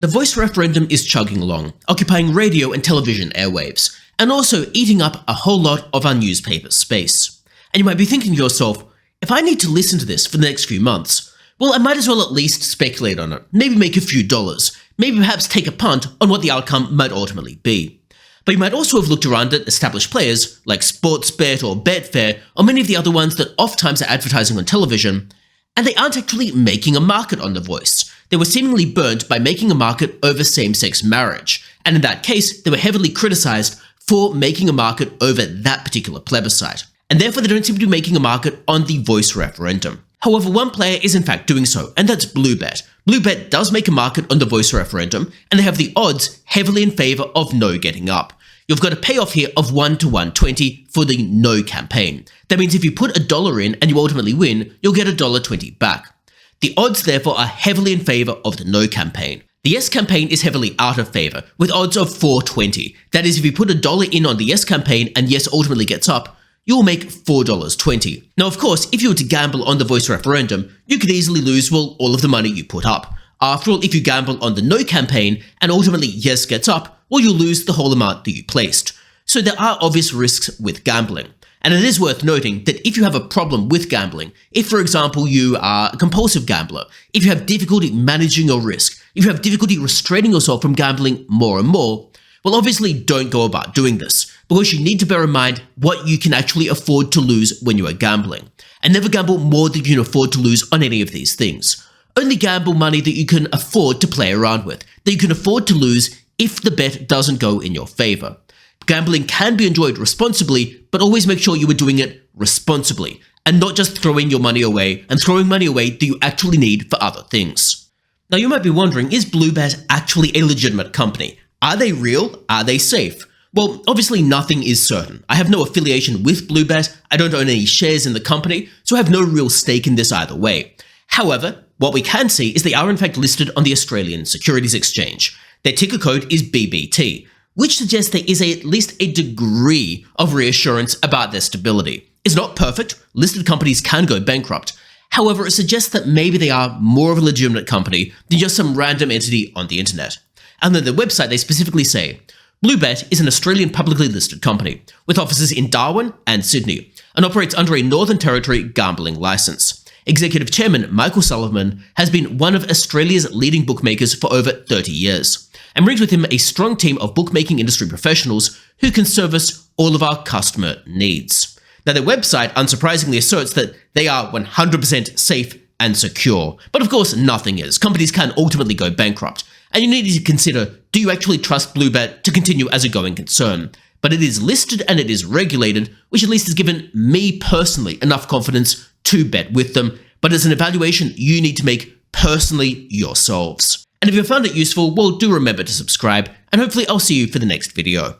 The voice referendum is chugging along, occupying radio and television airwaves, and also eating up a whole lot of our newspaper space. And you might be thinking to yourself, if I need to listen to this for the next few months, well, I might as well at least speculate on it, maybe make a few dollars, maybe perhaps take a punt on what the outcome might ultimately be. But you might also have looked around at established players like Sportsbet or Betfair or many of the other ones that oft-times are advertising on television, and they aren't actually making a market on the voice. They were seemingly burnt by making a market over same-sex marriage, and in that case, they were heavily criticized for making a market over that particular plebiscite. And therefore, they don't seem to be making a market on the voice referendum. However, one player is in fact doing so, and that's Bluebet. Bluebet does make a market on the voice referendum, and they have the odds heavily in favor of no getting up. You've got a payoff here of 1 to 120 for the no campaign. That means if you put $1 in and you ultimately win, you'll get $1.20 back. The odds, therefore, are heavily in favor of the no campaign. The yes campaign is heavily out of favor, with odds of 4.20. That is, if you put $1 in on the yes campaign and yes ultimately gets up, you'll make $4.20. Now, of course, if you were to gamble on the voice referendum, you could easily lose, well, all of the money you put up. After all, if you gamble on the no campaign and ultimately yes gets up, well, you'll lose the whole amount that you placed. So there are obvious risks with gambling. And it is worth noting that if you have a problem with gambling, if for example you are a compulsive gambler, if you have difficulty managing your risk, if you have difficulty restraining yourself from gambling more and more, well, obviously don't go about doing this, because you need to bear in mind what you can actually afford to lose when you are gambling. And never gamble more than you can afford to lose on any of these things. Only gamble money that you can afford to play around with, that you can afford to lose if the bet doesn't go in your favor. Gambling can be enjoyed responsibly, but always make sure you are doing it responsibly, and not just throwing your money away and throwing money away that you actually need for other things. Now you might be wondering, is Bluebet actually a legitimate company? Are they real? Are they safe? Well, obviously nothing is certain. I have no affiliation with Bluebet, I don't own any shares in the company, so I have no real stake in this either way. However, what we can see is they are in fact listed on the Australian Securities Exchange. Their ticker code is BBT, which suggests there is at least a degree of reassurance about their stability. It's not perfect, listed companies can go bankrupt. However, it suggests that maybe they are more of a legitimate company than just some random entity on the internet. And on their website, they specifically say, Bluebet is an Australian publicly listed company with offices in Darwin and Sydney and operates under a Northern Territory gambling license. Executive Chairman Michael Sullivan has been one of Australia's leading bookmakers for over 30 years and brings with him a strong team of bookmaking industry professionals who can service all of our customer needs. Now, their website unsurprisingly asserts that they are 100% safe and secure, but of course nothing is. Companies can ultimately go bankrupt, and you need to consider, do you actually trust Bluebet to continue as a going concern? But it is listed and it is regulated, which at least has given me personally enough confidence to bet with them, but it's an evaluation you need to make personally yourselves. And if you found it useful, well, do remember to subscribe, and hopefully I'll see you for the next video.